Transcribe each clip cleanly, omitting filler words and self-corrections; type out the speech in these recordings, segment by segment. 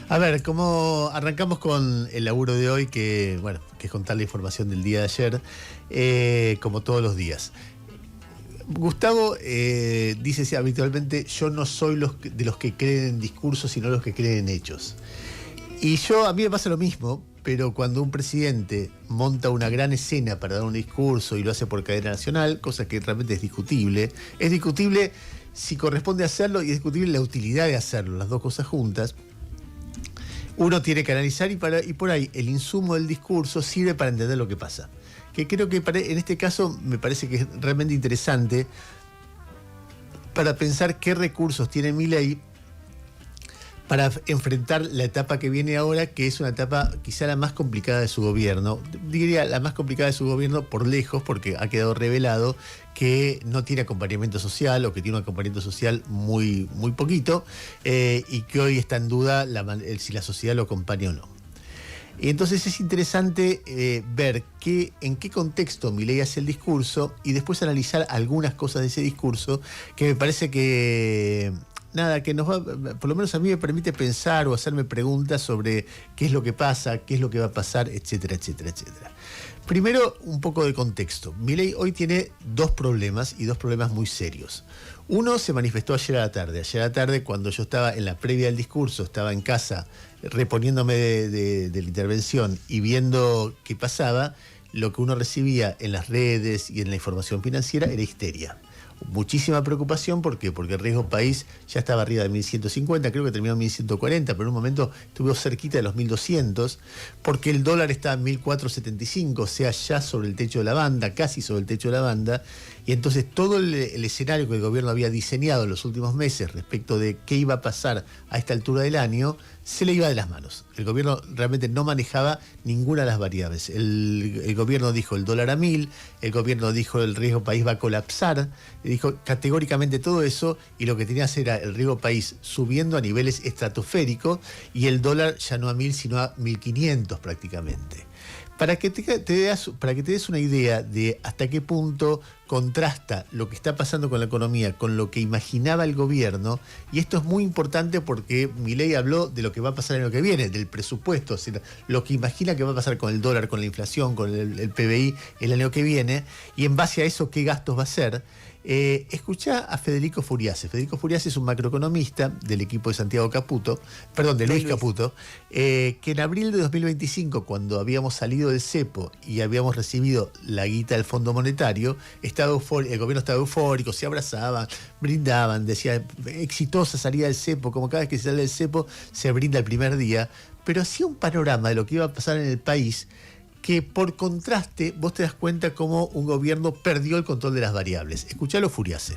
A ver, como arrancamos con el laburo de hoy, que bueno, que es contar la información del día de ayer, como todos los días. Gustavo dice habitualmente, yo no soy de los que creen en discursos, sino los que creen en hechos. Y a mí me pasa lo mismo, pero cuando un presidente monta una gran escena para dar un discurso y lo hace por cadena nacional, cosa que realmente es discutible si corresponde hacerlo y es discutible la utilidad de hacerlo, las dos cosas juntas. Uno tiene que analizar y por ahí el insumo del discurso sirve para entender lo que pasa. Que creo que en este caso me parece que es realmente interesante para pensar qué recursos tiene Milei para enfrentar la etapa que viene ahora, que es una etapa quizá la más complicada de su gobierno. Diría la más complicada de su gobierno por lejos, porque ha quedado revelado que no tiene acompañamiento social o que tiene un acompañamiento social muy, muy poquito, y que hoy está en duda si la sociedad lo acompaña o no. Y entonces es interesante ver en qué contexto Milei hace el discurso y después analizar algunas cosas de ese discurso que me parece que que nos va, por lo menos a mí me permite pensar o hacerme preguntas sobre qué es lo que pasa, qué es lo que va a pasar, etcétera, etcétera, etcétera. Primero, un poco de contexto. Milei hoy tiene dos problemas y dos problemas muy serios. Uno se manifestó ayer a la tarde. Ayer a la tarde, cuando yo estaba en la previa del discurso, estaba en casa reponiéndome de la intervención y viendo qué pasaba, lo que uno recibía en las redes y en la información financiera era histeria. Muchísima preocupación, ¿por qué? Porque el riesgo país ya estaba arriba de 1150, creo que terminó en 1140, pero en un momento estuvo cerquita de los 1200, porque el dólar está en 1475, o sea, ya sobre el techo de la banda, casi sobre el techo de la banda, y entonces todo el escenario que el gobierno había diseñado en los últimos meses respecto de qué iba a pasar a esta altura del año, se le iba de las manos. El gobierno realmente no manejaba ninguna de las variables. El gobierno dijo el dólar a 1000, el gobierno dijo el riesgo país va a colapsar, dijo categóricamente todo eso, y lo que tenía que hacer era el riesgo país subiendo a niveles estratosféricos y el dólar ya no a 1000 sino a 1500 prácticamente. Para que te des una idea de hasta qué punto contrasta lo que está pasando con la economía con lo que imaginaba el gobierno, y esto es muy importante porque Milei habló de lo que va a pasar en lo que viene, del presupuesto, o sea, lo que imagina que va a pasar con el dólar, con la inflación, con el PBI el año que viene, y en base a eso qué gastos va a hacer. Escuchá a Federico Furiase. Federico Furiase es un macroeconomista del equipo de Luis Caputo, que en abril de 2025, cuando habíamos salido del cepo y habíamos recibido la guita del Fondo Monetario, el gobierno estaba eufórico, se abrazaban, brindaban, decía exitosa salida del cepo, como cada vez que se sale del cepo se brinda el primer día, pero hacía un panorama de lo que iba a pasar en el país, que por contraste vos te das cuenta cómo un gobierno perdió el control de las variables. Escuchalo, Furiase.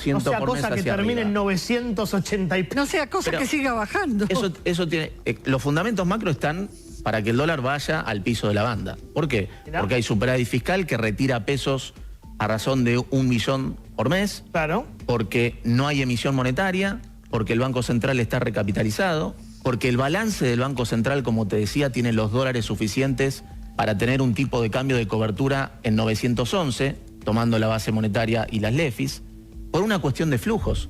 No sea cosa que termine en 980 y... No sea cosa que siga bajando. Eso tiene... los fundamentos macro están para que el dólar vaya al piso de la banda. ¿Por qué? ¿Mirá? Porque hay superávit fiscal que retira pesos a razón de 1 millón por mes. Claro. Porque no hay emisión monetaria, porque el Banco Central está recapitalizado, porque el balance del Banco Central, como te decía, tiene los dólares suficientes para tener un tipo de cambio de cobertura en 911, tomando la base monetaria y las LEFIs, por una cuestión de flujos.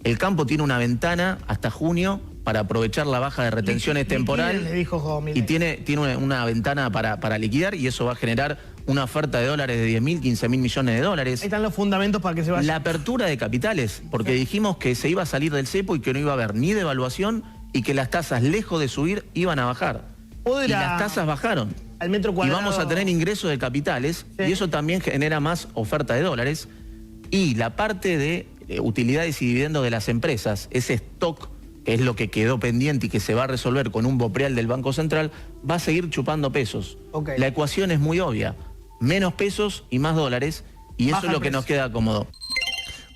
El campo tiene una ventana hasta junio para aprovechar la baja de retenciones temporal, le dijo y tiene una ventana para liquidar, y eso va a generar una oferta de dólares de 10.000, 15.000 millones de dólares. Ahí están los fundamentos para que se vaya. La apertura de capitales, porque dijimos que se iba a salir del cepo y que no iba a haber ni devaluación y que las tasas, lejos de subir, iban a bajar. Y las tasas bajaron. Al metro cuadrado. Y vamos a tener ingresos de capitales, sí, y eso también genera más oferta de dólares. Y la parte de utilidades y dividendos de las empresas, ese stock, que es lo que quedó pendiente y que se va a resolver con un bopreal del Banco Central, va a seguir chupando pesos. Okay. La ecuación es muy obvia. Menos pesos y más dólares, y eso es lo que nos queda cómodo.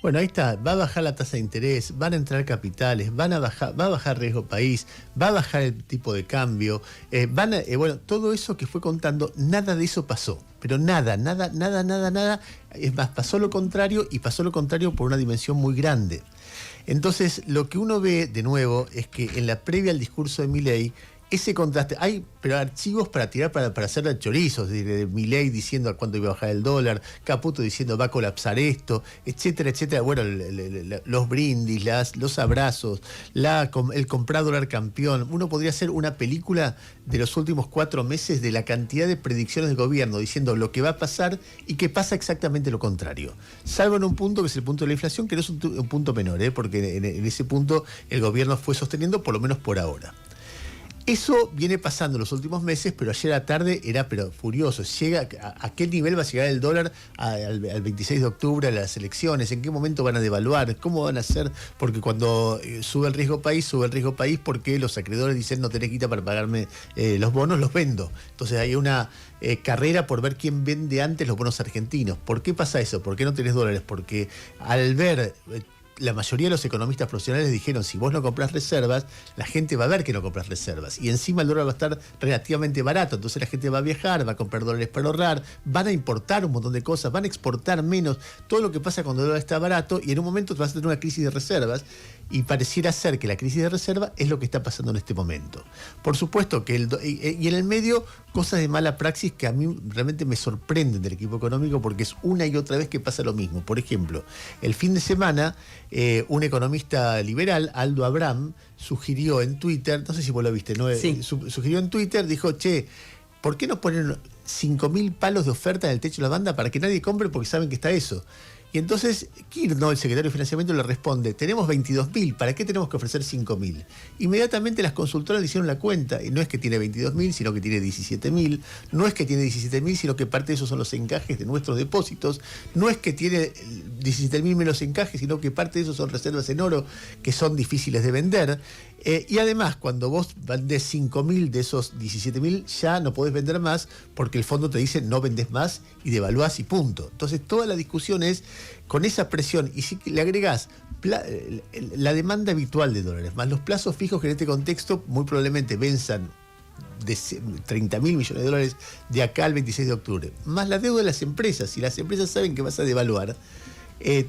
Bueno, ahí está, va a bajar la tasa de interés, van a entrar capitales, va a bajar riesgo país, va a bajar el tipo de cambio, bueno, todo eso que fue contando, nada de eso pasó, pero nada. Es más, pasó lo contrario, y pasó lo contrario por una dimensión muy grande. Entonces, lo que uno ve de nuevo es que en la previa al discurso de Milei, ese contraste, hay pero archivos para tirar para hacer chorizos, de Milei diciendo a cuánto iba a bajar el dólar, Caputo diciendo va a colapsar esto, etcétera, etcétera. Bueno, los brindis, los abrazos, el comprar dólar campeón. Uno podría hacer una película de los últimos 4 meses de la cantidad de predicciones del gobierno diciendo lo que va a pasar y que pasa exactamente lo contrario. Salvo en un punto que es el punto de la inflación, que no es un punto menor, porque en ese punto el gobierno fue sosteniendo, por lo menos por ahora. Eso viene pasando en los últimos meses, pero ayer a la tarde era furioso. ¿A qué nivel va a llegar el dólar al 26 de octubre, a las elecciones? ¿En qué momento van a devaluar? ¿Cómo van a hacer? Porque cuando sube el riesgo país porque los acreedores dicen no tenés guita para pagarme los bonos, los vendo. Entonces hay una carrera por ver quién vende antes los bonos argentinos. ¿Por qué pasa eso? ¿Por qué no tenés dólares? Porque al ver... la mayoría de los economistas profesionales dijeron, si vos no comprás reservas, la gente va a ver que no compras reservas. Y encima el dólar va a estar relativamente barato, entonces la gente va a viajar, va a comprar dólares para ahorrar, van a importar un montón de cosas, van a exportar menos, todo lo que pasa cuando el dólar está barato, y en un momento vas a tener una crisis de reservas, y pareciera ser que la crisis de reserva es lo que está pasando en este momento. Por supuesto que y en el medio, cosas de mala praxis que a mí realmente me sorprenden del equipo económico, porque es una y otra vez que pasa lo mismo. Por ejemplo, el fin de semana, un economista liberal, Aldo Abraham, sugirió en Twitter, no sé si vos lo viste, ¿no? Sí. Sugirió en Twitter, dijo, che, ¿por qué no ponen 5.000 palos de oferta en el techo de la banda para que nadie compre porque saben que está eso? Y entonces Kirchner, el secretario de Financiamiento, le responde, tenemos 22.000, ¿para qué tenemos que ofrecer 5.000? Inmediatamente las consultoras le hicieron la cuenta, y no es que tiene 22.000, sino que tiene 17.000, no es que tiene 17.000, sino que parte de esos son los encajes de nuestros depósitos, no es que tiene 17.000 menos encajes, sino que parte de esos son reservas en oro que son difíciles de vender. Y además, cuando vos vendés 5.000 de esos 17.000, ya no podés vender más porque el fondo te dice no vendés más y devaluás y punto. Entonces, toda la discusión es con esa presión. Y si le agregás la demanda habitual de dólares, más los plazos fijos que en este contexto muy probablemente venzan de 30.000 millones de dólares de acá al 26 de octubre, más la deuda de las empresas. Si las empresas saben que vas a devaluar,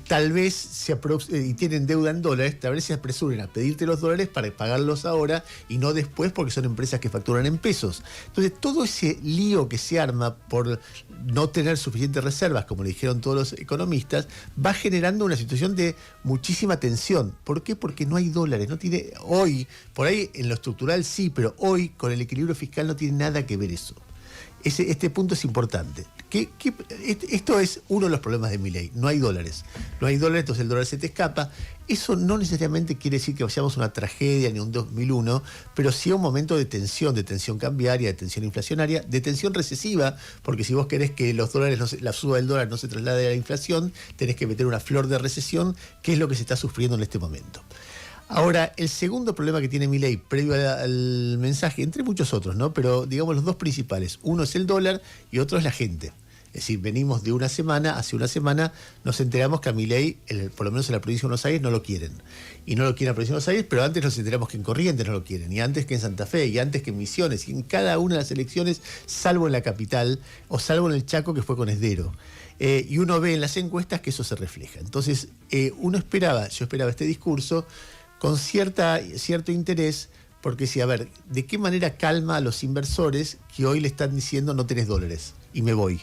tal vez y tienen deuda en dólares, tal vez se apresuren a pedirte los dólares para pagarlos ahora y no después, porque son empresas que facturan en pesos. Entonces, todo ese lío que se arma por no tener suficientes reservas, como le dijeron todos los economistas, va generando una situación de muchísima tensión. ¿Por qué? Porque no hay dólares. No tiene hoy, por ahí en lo estructural sí, pero hoy con el equilibrio fiscal no tiene nada que ver eso. Este punto es importante. Esto es uno de los problemas de Milei. No hay dólares. No hay dólares, entonces el dólar se te escapa. Eso no necesariamente quiere decir que vayamos a una tragedia ni un 2001, pero sí a un momento de tensión cambiaria, de tensión inflacionaria, de tensión recesiva, porque si vos querés que los dólares, la suba del dólar no se traslade a la inflación, tenés que meter una flor de recesión, que es lo que se está sufriendo en este momento. Ahora, el segundo problema que tiene Milei, previo al mensaje, entre muchos otros, ¿no? Pero digamos los dos principales. Uno es el dólar y otro es la gente. Es decir, venimos de hace una semana nos enteramos que a Milei, por lo menos en la provincia de Buenos Aires, no lo quieren. Y no lo quieren en la provincia de Buenos Aires, pero antes nos enteramos que en Corrientes no lo quieren, y antes que en Santa Fe, y antes que en Misiones, y en cada una de las elecciones, salvo en la capital, o salvo en el Chaco, que fue con Esdero. Y uno ve en las encuestas que eso se refleja. Entonces, yo esperaba este discurso con cierto interés, porque decía, a ver, ¿de qué manera calma a los inversores que hoy le están diciendo no tenés dólares y me voy?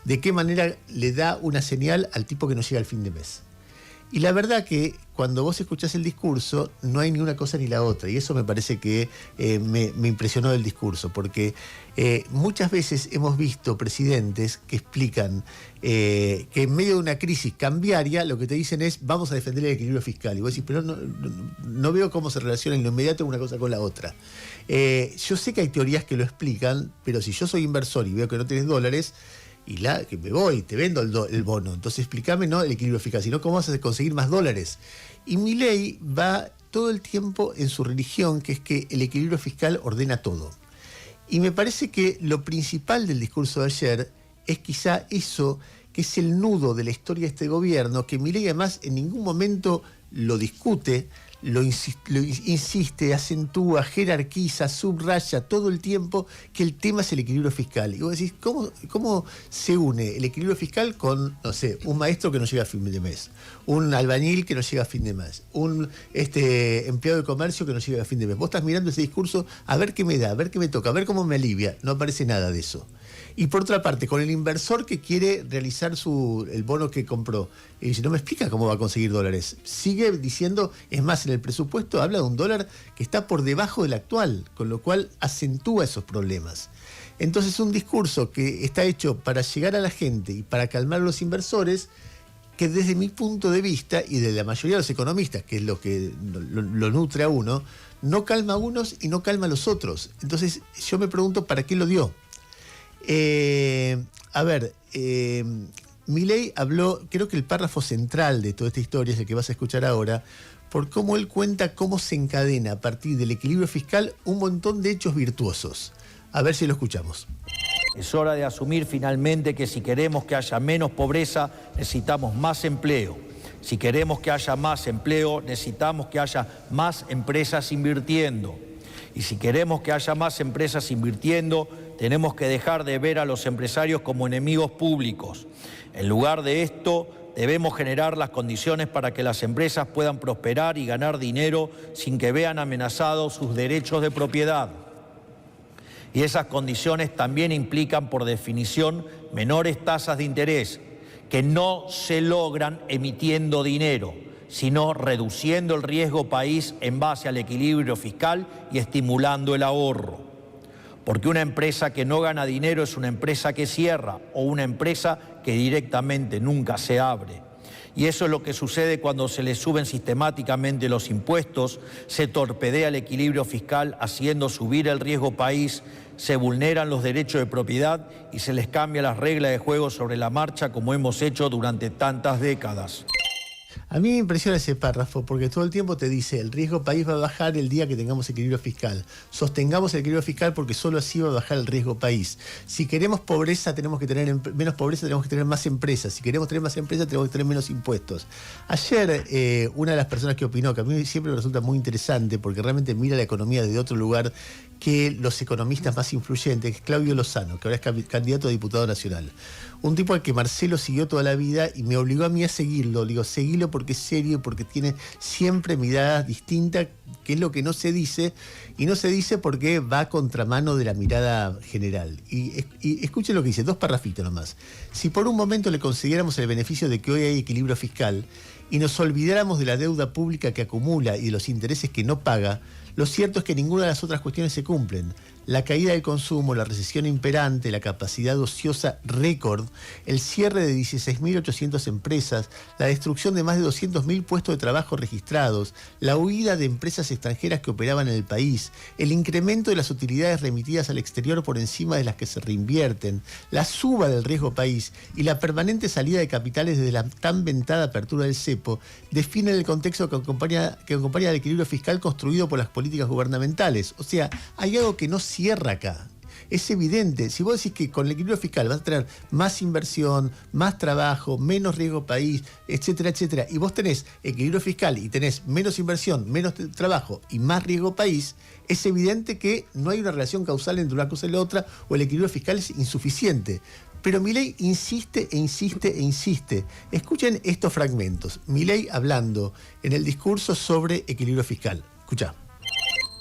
¿De qué manera le da una señal al tipo que no llega al fin de mes? Y la verdad que cuando vos escuchás el discurso no hay ni una cosa ni la otra, y eso me parece que me impresionó del discurso, porque muchas veces hemos visto presidentes que explican que en medio de una crisis cambiaria lo que te dicen es vamos a defender el equilibrio fiscal, y vos decís, pero no veo cómo se relaciona en lo inmediato una cosa con la otra. Yo sé que hay teorías que lo explican, pero si yo soy inversor y veo que no tenés dólares, y que me voy, te vendo el bono. Entonces explícame no el equilibrio fiscal, sino cómo vas a conseguir más dólares. Y Milei va todo el tiempo en su religión, que es que el equilibrio fiscal ordena todo. Y me parece que lo principal del discurso de ayer es quizá eso, que es el nudo de la historia de este gobierno, que Milei además en ningún momento lo discute. lo insiste, acentúa, jerarquiza, subraya todo el tiempo que el tema es el equilibrio fiscal. Y vos decís, ¿cómo se une el equilibrio fiscal con, no sé, un maestro que no llega a fin de mes, un albañil que no llega a fin de mes, un empleado de comercio que no llega a fin de mes? Vos estás mirando ese discurso a ver qué me da, a ver qué me toca, a ver cómo me alivia. No aparece nada de eso. Y por otra parte, con el inversor que quiere realizar el bono que compró, y dice, no me explica cómo va a conseguir dólares. Sigue diciendo, es más, en el presupuesto habla de un dólar que está por debajo del actual, con lo cual acentúa esos problemas. Entonces, un discurso que está hecho para llegar a la gente y para calmar a los inversores, que desde mi punto de vista, y de la mayoría de los economistas, que es lo que lo nutre a uno, no calma a unos y no calma a los otros. Entonces, yo me pregunto, ¿para qué lo dio? Milei habló, creo que el párrafo central de toda esta historia es el que vas a escuchar ahora, por cómo él cuenta cómo se encadena a partir del equilibrio fiscal un montón de hechos virtuosos. A ver si lo escuchamos. Es hora de asumir finalmente que si queremos que haya menos pobreza, necesitamos más empleo. Si queremos que haya más empleo, necesitamos que haya más empresas invirtiendo. Y si queremos que haya más empresas invirtiendo, tenemos que dejar de ver a los empresarios como enemigos públicos. En lugar de esto, debemos generar las condiciones para que las empresas puedan prosperar y ganar dinero sin que vean amenazados sus derechos de propiedad. Y esas condiciones también implican, por definición, menores tasas de interés, que no se logran emitiendo dinero, sino reduciendo el riesgo país en base al equilibrio fiscal y estimulando el ahorro. Porque una empresa que no gana dinero es una empresa que cierra o una empresa que directamente nunca se abre. Y eso es lo que sucede cuando se le suben sistemáticamente los impuestos, se torpedea el equilibrio fiscal haciendo subir el riesgo país, se vulneran los derechos de propiedad y se les cambia las reglas de juego sobre la marcha como hemos hecho durante tantas décadas. A mí me impresiona ese párrafo porque todo el tiempo te dice el riesgo país va a bajar el día que tengamos equilibrio fiscal. Sostengamos el equilibrio fiscal porque solo así va a bajar el riesgo país. Si queremos pobreza tenemos que tener menos pobreza, tenemos que tener más empresas. Si queremos tener más empresas tenemos que tener menos impuestos. Ayer una de las personas que opinó, que a mí siempre me resulta muy interesante porque realmente mira la economía desde otro lugar que los economistas más influyentes, que es Claudio Lozano, que ahora es candidato a diputado nacional. Un tipo al que Marcelo siguió toda la vida y me obligó a mí a seguirlo. Le digo, seguilo porque es serio, porque tiene siempre miradas distintas, que es lo que no se dice, y no se dice porque va a contramano de la mirada general. Y escuchen lo que dice, 2 parrafitos nomás. Si por un momento le consiguiéramos el beneficio de que hoy hay equilibrio fiscal y nos olvidáramos de la deuda pública que acumula y de los intereses que no paga, lo cierto es que ninguna de las otras cuestiones se cumplen. La caída del consumo, la recesión imperante, la capacidad ociosa récord, el cierre de 16.800 empresas, la destrucción de más de 200.000 puestos de trabajo registrados, la huida de empresas extranjeras que operaban en el país, el incremento de las utilidades remitidas al exterior por encima de las que se reinvierten, la suba del riesgo país y la permanente salida de capitales desde la tan ventada apertura del cepo definen el contexto que acompaña al equilibrio fiscal construido por las políticas gubernamentales. O sea, hay algo que no cierra acá. Es evidente, si vos decís que con el equilibrio fiscal vas a tener más inversión, más trabajo, menos riesgo país, etcétera, etcétera, y vos tenés equilibrio fiscal y tenés menos inversión, menos trabajo y más riesgo país, es evidente que no hay una relación causal entre una cosa y la otra, o el equilibrio fiscal es insuficiente. Pero Milei insiste e insiste e insiste. Escuchen estos fragmentos. Milei hablando en el discurso sobre equilibrio fiscal. Escuchá.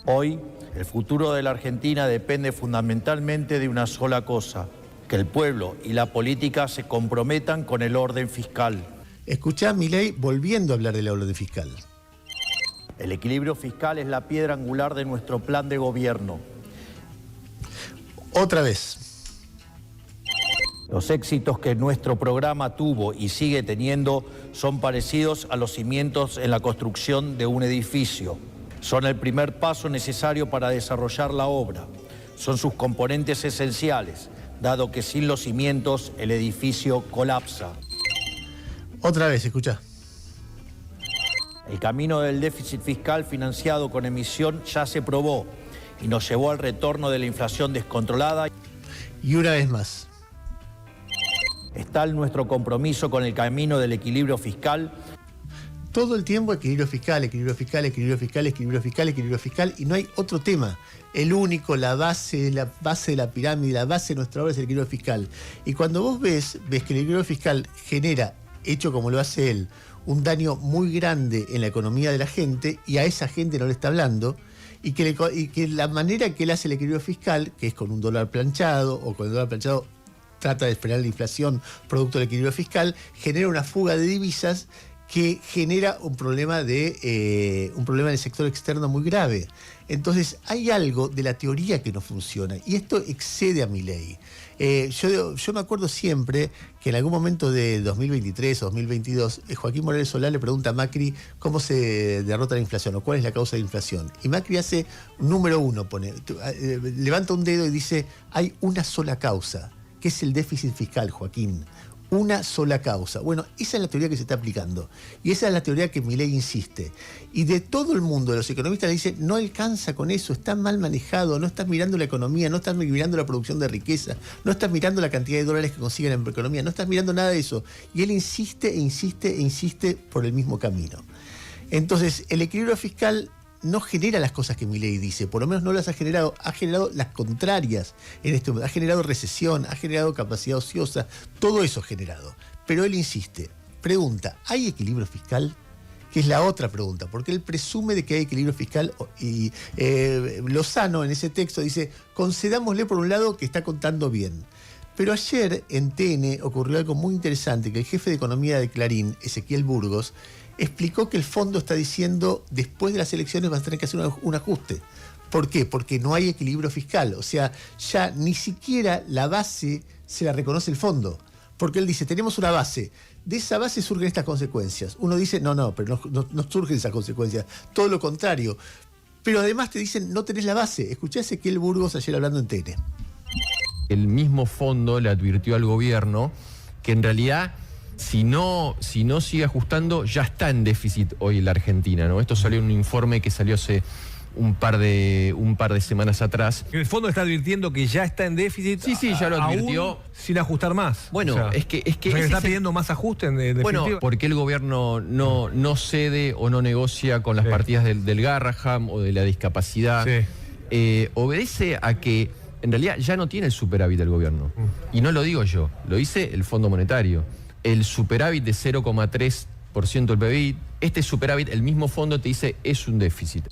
Hoy, el futuro de la Argentina depende fundamentalmente de una sola cosa: que el pueblo y la política se comprometan con el orden fiscal. Escuchá a Milei volviendo a hablar del orden fiscal. El equilibrio fiscal es la piedra angular de nuestro plan de gobierno. Otra vez. Los éxitos que nuestro programa tuvo y sigue teniendo son parecidos a los cimientos en la construcción de un edificio. Son el primer paso necesario para desarrollar la obra. Son sus componentes esenciales, dado que sin los cimientos el edificio colapsa. Otra vez, escuchá. El camino del déficit fiscal financiado con emisión ya se probó y nos llevó al retorno de la inflación descontrolada. Y una vez más. Está nuestro compromiso con el camino del equilibrio fiscal. todo el tiempo equilibrio fiscal, equilibrio fiscal, equilibrio fiscal, equilibrio fiscal, equilibrio fiscal, y no hay otro tema. El único, la base de la pirámide, la base de nuestra obra es el equilibrio fiscal. Y cuando vos ves que el equilibrio fiscal genera, hecho como lo hace él, un daño muy grande en la economía de la gente, y a esa gente no le está hablando, y que la manera que él hace el equilibrio fiscal, que es con un dólar planchado, o con el dólar planchado trata de frenar la inflación producto del equilibrio fiscal, genera una fuga de divisas que genera un problema en el sector externo muy grave. Entonces, hay algo de la teoría que no funciona, y esto excede a Milei. Yo me acuerdo siempre que en algún momento de 2023 o 2022, Joaquín Morales Solá le pregunta a Macri cómo se derrota la inflación o cuál es la causa de la inflación. Y Macri hace número uno, levanta un dedo y dice, hay una sola causa, que es el déficit fiscal, Joaquín. Una sola causa. Bueno, esa es la teoría que se está aplicando. Y esa es la teoría que Milei insiste. Y de todo el mundo, de los economistas le dicen, no alcanza con eso, está mal manejado, no estás mirando la economía, no estás mirando la producción de riqueza, no estás mirando la cantidad de dólares que consiguen en la economía, no estás mirando nada de eso. Y él insiste e insiste e insiste por el mismo camino. Entonces, el equilibrio fiscal no genera las cosas que Milei dice, por lo menos no las ha generado las contrarias en este momento. Ha generado recesión, ha generado capacidad ociosa, todo eso ha generado. Pero él insiste, pregunta, ¿hay equilibrio fiscal? Que es la otra pregunta, porque él presume de que hay equilibrio fiscal y Lozano en ese texto dice, concedámosle por un lado que está contando bien. Pero ayer en TN ocurrió algo muy interesante, que el jefe de economía de Clarín, Ezequiel Burgos, explicó que el fondo está diciendo, después de las elecciones vas a tener que hacer un ajuste. ¿Por qué? Porque no hay equilibrio fiscal. O sea, ya ni siquiera la base se la reconoce el fondo. Porque él dice, tenemos una base. De esa base surgen estas consecuencias. Uno dice, no, pero no surgen esas consecuencias. Todo lo contrario. Pero además te dicen, no tenés la base. Escuché a Ezequiel Burgos ayer hablando en TN. El mismo fondo le advirtió al gobierno que en realidad, si no sigue ajustando, ya está en déficit hoy la Argentina, ¿no? Esto salió en un informe que salió hace un par de semanas atrás. El fondo está advirtiendo que ya está en déficit. Sí, ya lo advirtió. Aún sin ajustar más. Bueno, o sea, es que está pidiendo más ajuste en definitiva. Bueno, porque el gobierno no cede o no negocia con las partidas del Garraham o de la discapacidad. Sí. Obedece a que en realidad ya no tiene el superávit del gobierno. Y no lo digo yo, lo dice el Fondo Monetario. El superávit de 0,3% del PBI, este superávit, el mismo fondo te dice, es un déficit.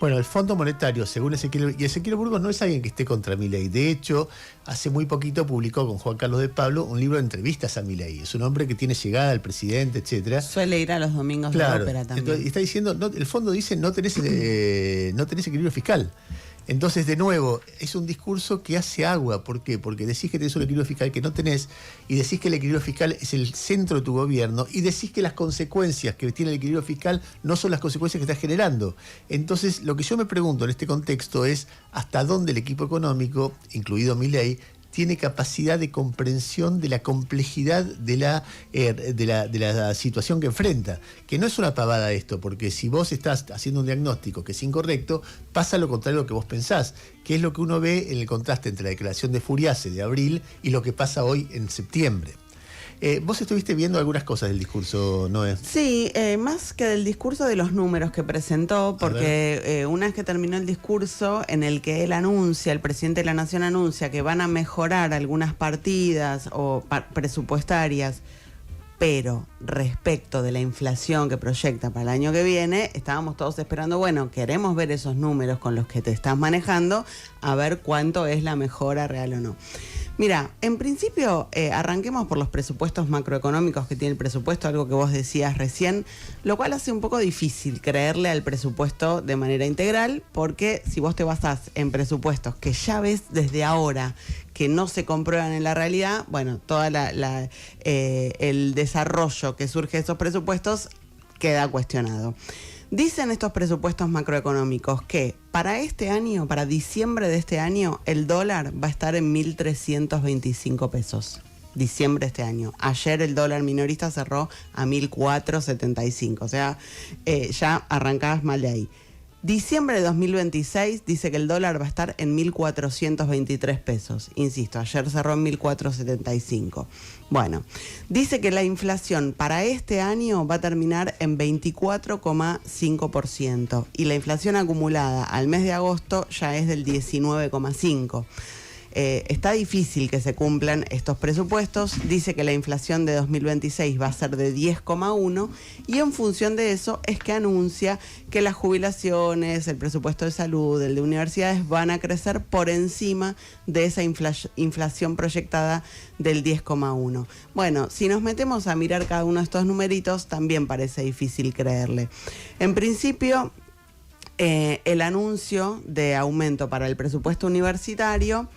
Bueno, el Fondo Monetario, según Ezequiel, y Ezequiel Burgos no es alguien que esté contra Milei. De hecho, hace muy poquito publicó con Juan Carlos de Pablo un libro de entrevistas a Milei. Es un hombre que tiene llegada al presidente, etcétera. Suele ir a los domingos de la ópera también. Entonces, está diciendo, el fondo dice, no tenés equilibrio fiscal. Entonces, de nuevo, es un discurso que hace agua. ¿Por qué? Porque decís que tenés un equilibrio fiscal que no tenés, y decís que el equilibrio fiscal es el centro de tu gobierno, y decís que las consecuencias que tiene el equilibrio fiscal no son las consecuencias que estás generando. Entonces, lo que yo me pregunto en este contexto es hasta dónde el equipo económico, incluido Milei, tiene capacidad de comprensión de la complejidad de la situación que enfrenta. Que no es una pavada esto, porque si vos estás haciendo un diagnóstico que es incorrecto, pasa lo contrario a lo que vos pensás, que es lo que uno ve en el contraste entre la declaración de Furiase de abril y lo que pasa hoy en septiembre. Vos estuviste viendo algunas cosas del discurso, Noé. Sí, más que del discurso, de los números que presentó, porque una vez que terminó el discurso en el que él anuncia, el presidente de la Nación anuncia que van a mejorar algunas partidas o presupuestarias, pero respecto de la inflación que proyecta para el año que viene, estábamos todos esperando, bueno, queremos ver esos números con los que te estás manejando, a ver cuánto es la mejora real o no. Mira, en principio, arranquemos por los presupuestos macroeconómicos que tiene el presupuesto, algo que vos decías recién, lo cual hace un poco difícil creerle al presupuesto de manera integral, porque si vos te basás en presupuestos que ya ves desde ahora que no se comprueban en la realidad, bueno, todo el desarrollo que surge de esos presupuestos queda cuestionado. Dicen estos presupuestos macroeconómicos que para este año, para diciembre de este año, el dólar va a estar en 1.325 pesos. Diciembre de este año. Ayer el dólar minorista cerró a 1.475. O sea, ya arrancabas mal de ahí. Diciembre de 2026 dice que el dólar va a estar en 1.423 pesos. Insisto, ayer cerró en 1.475. Bueno, dice que la inflación para este año va a terminar en 24,5% y la inflación acumulada al mes de agosto ya es del 19,5%. Está difícil que se cumplan estos presupuestos. Dice que la inflación de 2026 va a ser de 10,1 y en función de eso es que anuncia que las jubilaciones, el presupuesto de salud, el de universidades van a crecer por encima de esa inflación proyectada del 10,1. Bueno, si nos metemos a mirar cada uno de estos numeritos, también parece difícil creerle. En principio, el anuncio de aumento para el presupuesto universitario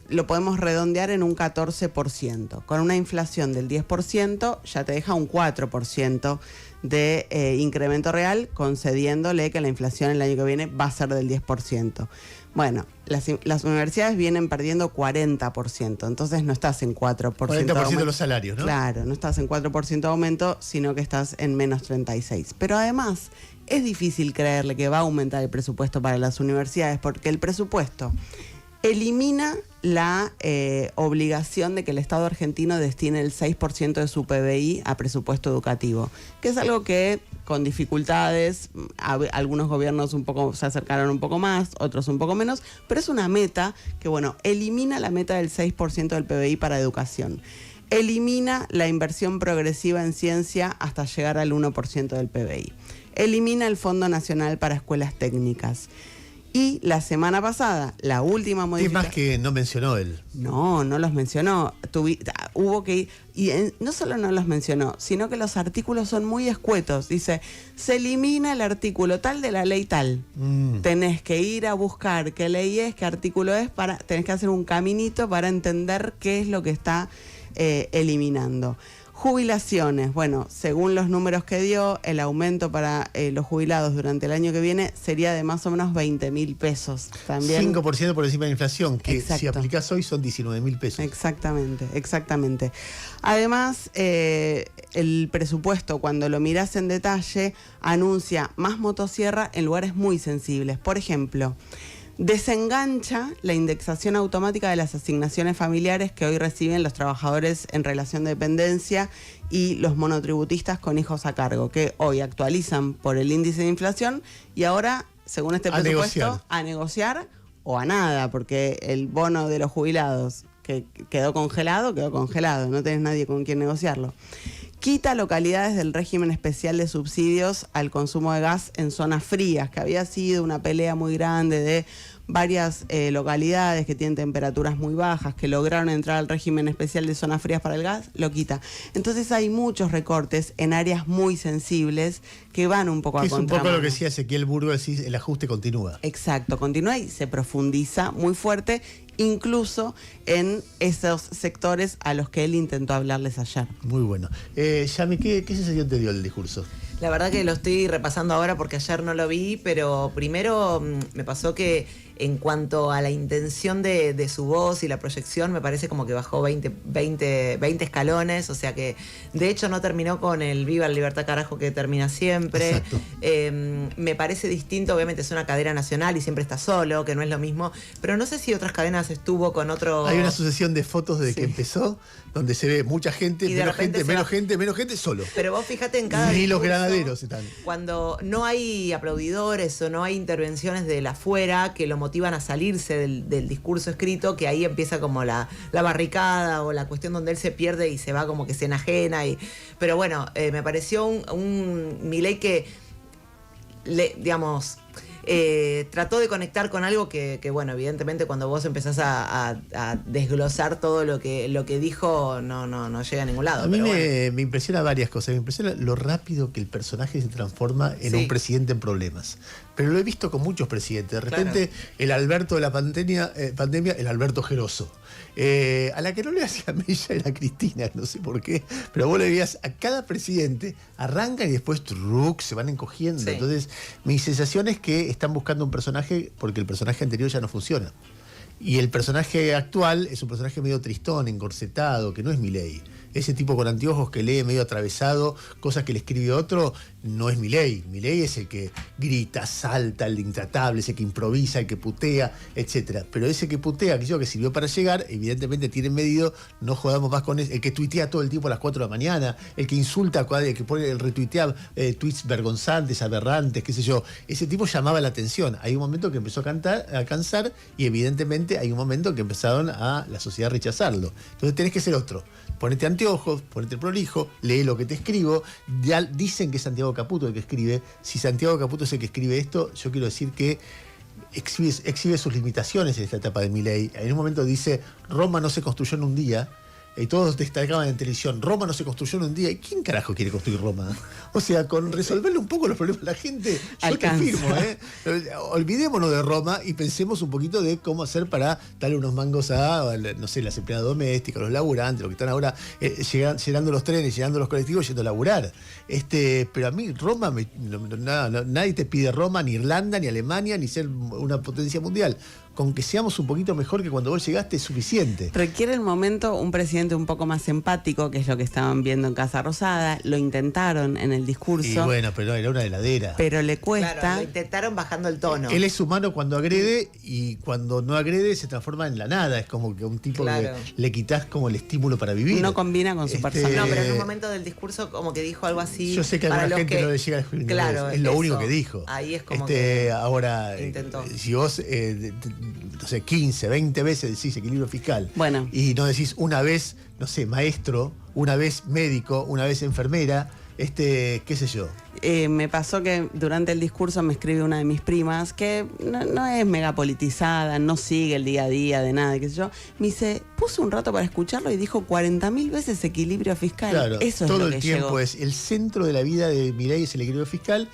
lo podemos redondear en un 14%. Con una inflación del 10% ya te deja un 4% de incremento real, concediéndole que la inflación el año que viene va a ser del 10%. Bueno, las universidades vienen perdiendo 40%, entonces no estás en 4%. 40% de los salarios, ¿no? Claro, no estás en 4% de aumento, sino que estás en menos 36%. Pero además, es difícil creerle que va a aumentar el presupuesto para las universidades, porque el presupuesto elimina la obligación de que el Estado argentino destine el 6% de su PBI a presupuesto educativo, que es algo que con dificultades, algunos gobiernos un poco se acercaron un poco más, otros un poco menos, pero es una meta que, bueno, elimina la meta del 6% del PBI para educación. Elimina la inversión progresiva en ciencia hasta llegar al 1% del PBI. Elimina el Fondo Nacional para Escuelas Técnicas. Y la semana pasada, la última modificación... ¿Qué más que no mencionó él? No los mencionó. Hubo que ir... Y no solo no los mencionó, sino que los artículos son muy escuetos. Dice, se elimina el artículo tal de la ley tal. Tenés que ir a buscar qué ley es, qué artículo es, tenés que hacer un caminito para entender qué es lo que está eliminando. Jubilaciones, bueno, según los números que dio, el aumento para los jubilados durante el año que viene sería de más o menos 20.000 pesos. También 5% por encima de la inflación, que Exacto. si aplicás hoy son 19.000 pesos. Exactamente. Además, el presupuesto, cuando lo mirás en detalle, anuncia más motosierra en lugares muy sensibles. Por ejemplo, desengancha la indexación automática de las asignaciones familiares que hoy reciben los trabajadores en relación de dependencia y los monotributistas con hijos a cargo, que hoy actualizan por el índice de inflación y ahora, según este presupuesto, a negociar o a nada, porque el bono de los jubilados que quedó congelado, no tenés nadie con quien negociarlo. Quita localidades del régimen especial de subsidios al consumo de gas en zonas frías, que había sido una pelea muy grande de varias localidades que tienen temperaturas muy bajas, que lograron entrar al régimen especial de zonas frías para el gas, lo quita. Entonces hay muchos recortes en áreas muy sensibles que van un poco a contramano. Es un poco lo que decía Ezequiel Burgo, el ajuste continúa. Exacto, continúa y se profundiza muy fuerte, incluso en esos sectores a los que él intentó hablarles ayer. Muy bueno. Yami, ¿qué sensación te dio el discurso? La verdad que lo estoy repasando ahora porque ayer no lo vi, pero primero me pasó que en cuanto a la intención de su voz y la proyección, me parece como que bajó 20 escalones, o sea que de hecho no terminó con el Viva la Libertad carajo que termina siempre. Exacto. Me parece distinto, obviamente es una cadena nacional y siempre está solo, que no es lo mismo, pero no sé si otras cadenas estuvo con otro... Hay una sucesión de fotos desde que empezó, donde se ve mucha gente, menos gente, solo. Pero vos fíjate en cada Ni los discurso, granaderos están. cuando no hay aplaudidores o no hay intervenciones del afuera que lo motivan a salirse del discurso escrito, que ahí empieza como la barricada o la cuestión donde él se pierde y se va como que se enajena. Pero bueno, me pareció un Milei que, digamos... trató de conectar con algo que, bueno, evidentemente cuando vos empezás a desglosar todo lo que dijo, no llega a ningún lado. A mí pero bueno. me impresiona varias cosas. Me impresiona lo rápido que el personaje se transforma en un presidente en problemas. Pero lo he visto con muchos presidentes. De repente, el Alberto de la pandemia, el Alberto Geroso. A la que no le hacía mella era Cristina, no sé por qué. Pero vos le veías a cada presidente, arrancan y después se van encogiendo. Sí. Entonces, mi sensación es que están buscando un personaje porque el personaje anterior ya no funciona. Y el personaje actual es un personaje medio tristón, encorsetado, que no es Milei. Ese tipo con anteojos que lee medio atravesado, cosas que le escribe otro, no es Milei. Milei es el que grita, salta, el intratable, ese que improvisa, el que putea, etcétera. Pero ese que putea, aquello que sirvió para llegar, evidentemente tiene medido, no jodamos más con el que tuitea todo el tiempo a las 4 de la mañana, el que insulta, el que pone el retuitea tweets vergonzantes, aberrantes, qué sé yo. Ese tipo llamaba la atención. Hay un momento que empezó a cansar y evidentemente hay un momento que empezaron a la sociedad a rechazarlo. Entonces tenés que ser otro. Ponete anteojos, ponete prolijo, lee lo que te escribo. Ya dicen que es Santiago Caputo el que escribe. Si Santiago Caputo es el que escribe esto, yo quiero decir que exhibe sus limitaciones en esta etapa de Milei. En un momento dice, Roma no se construyó en un día. Y todos destacaban en televisión, Roma no se construyó en un día. ¿Y quién carajo quiere construir Roma? O sea, con resolverle un poco los problemas a la gente, yo te firmo, ¿eh? Olvidémonos de Roma y pensemos un poquito de cómo hacer para darle unos mangos a, no sé, las empleadas domésticas, los laburantes, los que están ahora llenando los trenes, llenando los colectivos, yendo a laburar. Pero a mí Roma, nadie te pide Roma, ni Irlanda, ni Alemania, ni ser una potencia mundial. Con que seamos un poquito mejor que cuando vos llegaste es suficiente. Requiere el momento un presidente un poco más empático, que es lo que estaban viendo en Casa Rosada. Lo intentaron en el discurso. Y bueno, pero era una heladera. Pero le cuesta. Claro, lo intentaron bajando el tono. Él es humano cuando agrede y cuando no agrede se transforma en la nada. Es como que un tipo que le quitas como el estímulo para vivir. No combina con su persona. No, pero en un momento del discurso como que dijo algo así. Yo sé que a alguna gente no le llega a escribir. Claro, es lo único que dijo. Ahí es como que ahora, intentó. Si vos, no sé, 15, 20 veces decís equilibrio fiscal, bueno, y no decís una vez, no sé, maestro, una vez médico, una vez enfermera, qué sé yo. Me pasó que durante el discurso me escribe una de mis primas, que no es megapolitizada, no sigue el día a día de nada, qué sé yo. Me dice, puse un rato para escucharlo y dijo 40.000 veces equilibrio fiscal. Claro, eso es todo lo que el tiempo llegó. Es el centro de la vida de Milei es el equilibrio fiscal.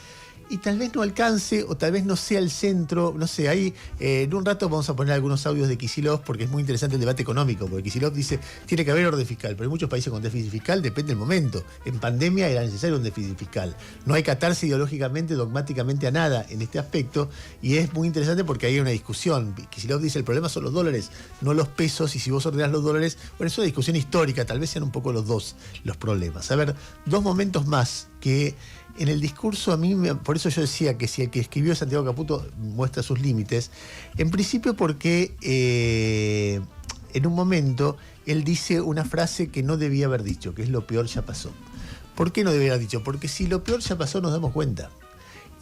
Y tal vez no alcance o tal vez no sea el centro, no sé, ahí en un rato vamos a poner algunos audios de Kicillof porque es muy interesante el debate económico, porque Kicillof dice, tiene que haber orden fiscal, pero en muchos países con déficit fiscal depende del momento. En pandemia era necesario un déficit fiscal. No hay que atarse ideológicamente, dogmáticamente a nada en este aspecto y es muy interesante porque hay una discusión. Kicillof dice, el problema son los dólares, no los pesos, y si vos ordenás los dólares, bueno, es una discusión histórica, tal vez sean un poco los dos los problemas. A ver, dos momentos más que en el discurso a mí, por eso yo decía que si el que escribió Santiago Caputo muestra sus límites, en principio porque en un momento él dice una frase que no debía haber dicho, que es lo peor ya pasó. ¿Por qué no debía haber dicho? Porque si lo peor ya pasó nos damos cuenta.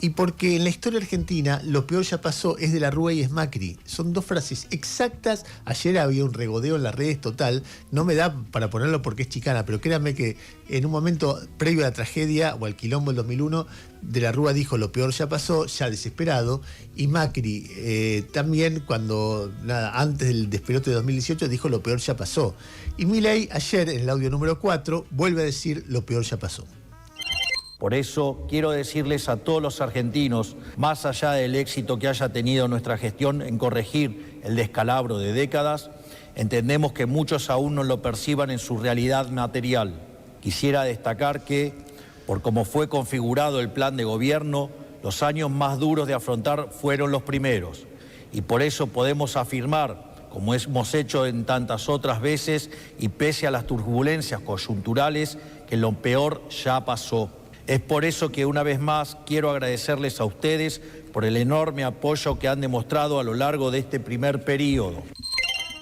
Y porque en la historia argentina lo peor ya pasó es de la Rúa y es Macri. Son dos frases exactas. Ayer había un regodeo en las redes total. No me da para ponerlo porque es chicana, pero créanme que en un momento previo a la tragedia o al quilombo del 2001, de la Rúa dijo lo peor ya pasó, ya desesperado. Y Macri también cuando, antes del despelote de 2018 dijo lo peor ya pasó. Y Milei ayer en el audio número 4 vuelve a decir lo peor ya pasó. Por eso quiero decirles a todos los argentinos, más allá del éxito que haya tenido nuestra gestión en corregir el descalabro de décadas, entendemos que muchos aún no lo perciban en su realidad material. Quisiera destacar que, por cómo fue configurado el plan de gobierno, los años más duros de afrontar fueron los primeros. Y por eso podemos afirmar, como hemos hecho en tantas otras veces, y pese a las turbulencias coyunturales, que lo peor ya pasó. Es por eso que una vez más quiero agradecerles a ustedes por el enorme apoyo que han demostrado a lo largo de este primer periodo.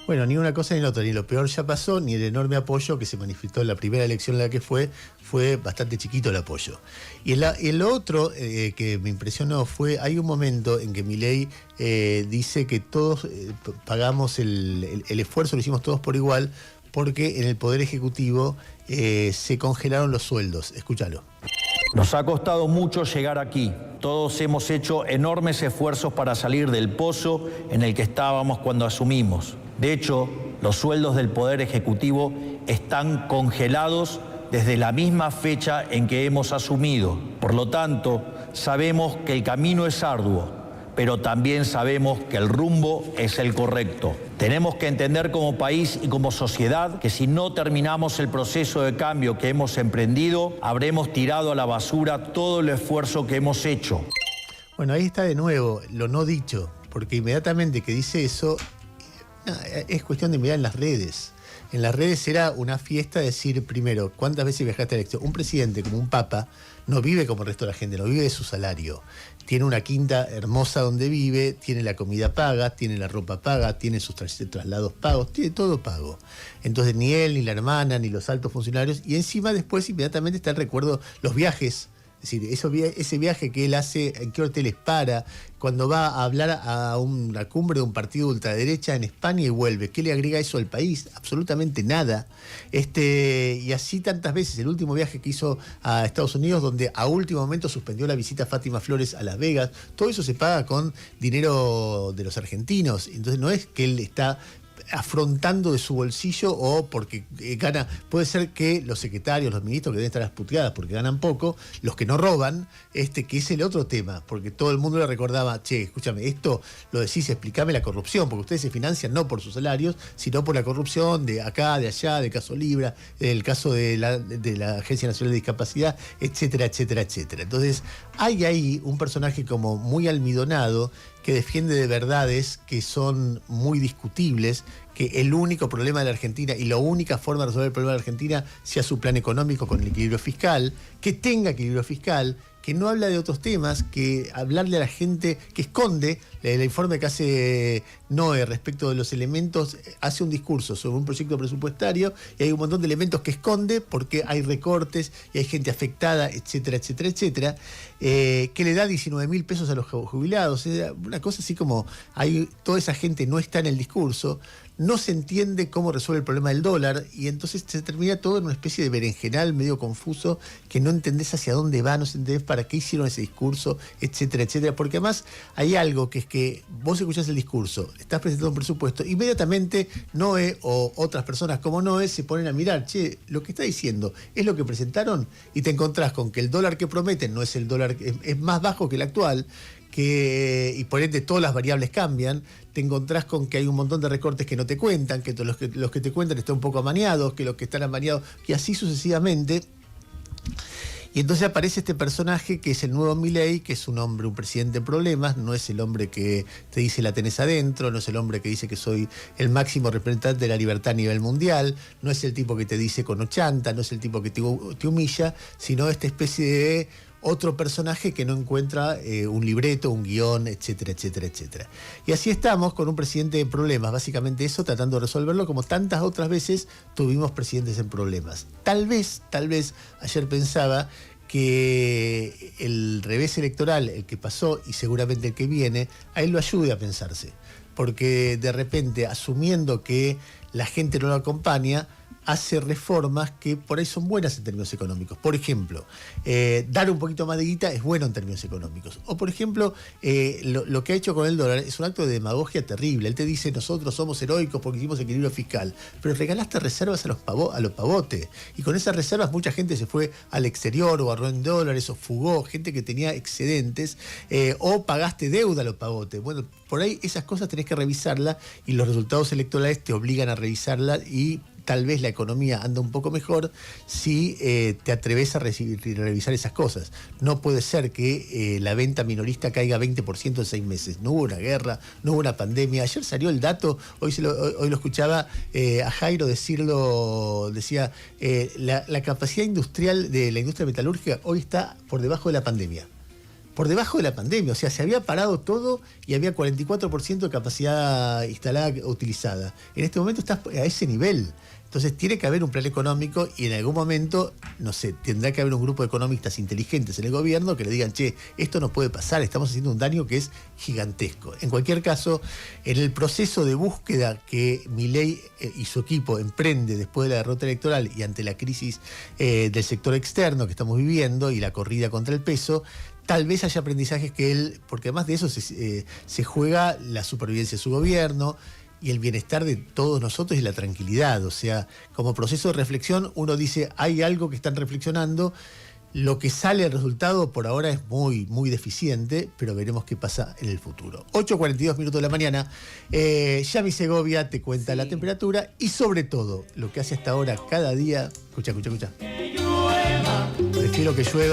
Bueno, ni una cosa ni la otra, ni lo peor ya pasó, ni el enorme apoyo que se manifestó en la primera elección en la que fue bastante chiquito el apoyo. Y el otro que me impresionó fue, hay un momento en que Milei dice que todos pagamos el esfuerzo, lo hicimos todos por igual, porque en el Poder Ejecutivo se congelaron los sueldos. Escúchalo. Nos ha costado mucho llegar aquí. Todos hemos hecho enormes esfuerzos para salir del pozo en el que estábamos cuando asumimos. De hecho, los sueldos del Poder Ejecutivo están congelados desde la misma fecha en que hemos asumido. Por lo tanto, sabemos que el camino es arduo, pero también sabemos que el rumbo es el correcto. Tenemos que entender como país y como sociedad que si no terminamos el proceso de cambio que hemos emprendido, habremos tirado a la basura todo el esfuerzo que hemos hecho. Bueno, ahí está de nuevo lo no dicho, porque inmediatamente que dice eso, es cuestión de mirar en las redes. en las redes era una fiesta decir, primero, ¿cuántas veces viajaste al exterior? Un presidente como un papa no vive como el resto de la gente, no vive de su salario. Tiene una quinta hermosa donde vive, tiene la comida paga, tiene la ropa paga, tiene sus traslados pagos, tiene todo pago. Entonces ni él, ni la hermana, ni los altos funcionarios, y encima después inmediatamente está el recuerdo, los viajes. Es decir, ese viaje que él hace, en qué hoteles para, cuando va a hablar a una cumbre de un partido de ultraderecha en España y vuelve. ¿Qué le agrega eso al país? Absolutamente nada. Y así tantas veces. El último viaje que hizo a Estados Unidos, donde a último momento suspendió la visita a Fátima Flores a Las Vegas, todo eso se paga con dinero de los argentinos. Entonces no es que él está afrontando de su bolsillo o porque gana. Puede ser que los secretarios, los ministros que deben estar las puteadas porque ganan poco, los que no roban, que es el otro tema, porque todo el mundo le recordaba, che, escúchame, esto lo decís, explícame la corrupción, porque ustedes se financian no por sus salarios, sino por la corrupción de acá, de allá, del caso Libra, del caso de la Agencia Nacional de Discapacidad, etcétera, etcétera, etcétera. Entonces, hay ahí un personaje como muy almidonado que defiende de verdades que son muy discutibles, que el único problema de la Argentina y la única forma de resolver el problema de la Argentina sea su plan económico con el equilibrio fiscal, que tenga equilibrio fiscal, que no habla de otros temas, que hablarle a la gente, que esconde el informe que hace Noé respecto de los elementos, hace un discurso sobre un proyecto presupuestario y hay un montón de elementos que esconde porque hay recortes y hay gente afectada, etcétera, etcétera, etcétera, que le da 19.000 pesos a los jubilados. Es una cosa así como toda esa gente no está en el discurso, no se entiende cómo resuelve el problema del dólar y entonces se termina todo en una especie de berenjenal medio confuso que no entendés hacia dónde va, no entendés para qué hicieron ese discurso, etcétera, etcétera. Porque además hay algo que es que vos escuchás el discurso, estás presentando un presupuesto, inmediatamente Noé o otras personas como Noé se ponen a mirar, che, lo que está diciendo es lo que presentaron y te encontrás con que el dólar que prometen no es el dólar, es más bajo que el actual, y por ende todas las variables cambian, te encontrás con que hay un montón de recortes que no te cuentan, que los que te cuentan están un poco amañados, que los que están amañados, y así sucesivamente. Y entonces aparece este personaje que es el nuevo Milei, que es un hombre, un presidente en problemas, no es el hombre que te dice la tenés adentro, no es el hombre que dice que soy el máximo representante de la libertad a nivel mundial, no es el tipo que te dice con 80, no es el tipo que te humilla, sino esta especie de otro personaje que no encuentra un libreto, un guión, etcétera, etcétera, etcétera. Y así estamos con un presidente en problemas, básicamente eso, tratando de resolverlo como tantas otras veces tuvimos presidentes en problemas. Tal vez, ayer pensaba que el revés electoral, el que pasó y seguramente el que viene, a él lo ayude a pensarse. Porque de repente, asumiendo que la gente no lo acompaña, hace reformas que por ahí son buenas en términos económicos. Por ejemplo, dar un poquito más de guita es bueno en términos económicos. O por ejemplo, lo que ha hecho con el dólar es un acto de demagogia terrible. Él te dice, nosotros somos heroicos porque hicimos equilibrio fiscal, pero regalaste reservas a los pavotes. Y con esas reservas mucha gente se fue al exterior o ahorró en dólares o fugó, gente que tenía excedentes, o pagaste deuda a los pavotes. Bueno, por ahí esas cosas tenés que revisarlas y los resultados electorales te obligan a revisarlas y tal vez la economía anda un poco mejor si te atreves a revisar esas cosas. No puede ser que la venta minorista caiga 20% en 6 meses. No hubo una guerra, no hubo una pandemia. Ayer salió el dato, hoy lo escuchaba a Jairo decirlo, decía, la capacidad industrial de la industria metalúrgica hoy está por debajo de la pandemia. Por debajo de la pandemia, o sea, se había parado todo y había 44% de capacidad instalada utilizada. En este momento estás a ese nivel. Entonces tiene que haber un plan económico y en algún momento, no sé, tendrá que haber un grupo de economistas inteligentes en el gobierno que le digan, che, esto no puede pasar, estamos haciendo un daño que es gigantesco. En cualquier caso, en el proceso de búsqueda que Milei y su equipo emprende después de la derrota electoral y ante la crisis del sector externo que estamos viviendo y la corrida contra el peso, tal vez haya aprendizajes que él, porque además de eso se juega la supervivencia de su gobierno y el bienestar de todos nosotros y la tranquilidad. O sea, como proceso de reflexión, uno dice, hay algo que están reflexionando, lo que sale el resultado por ahora es muy, muy deficiente, pero veremos qué pasa en el futuro. 8:42 minutos de la mañana, Yami Segovia te cuenta la temperatura y sobre todo, lo que hace hasta ahora cada día. Escucha. Prefiero que llueva.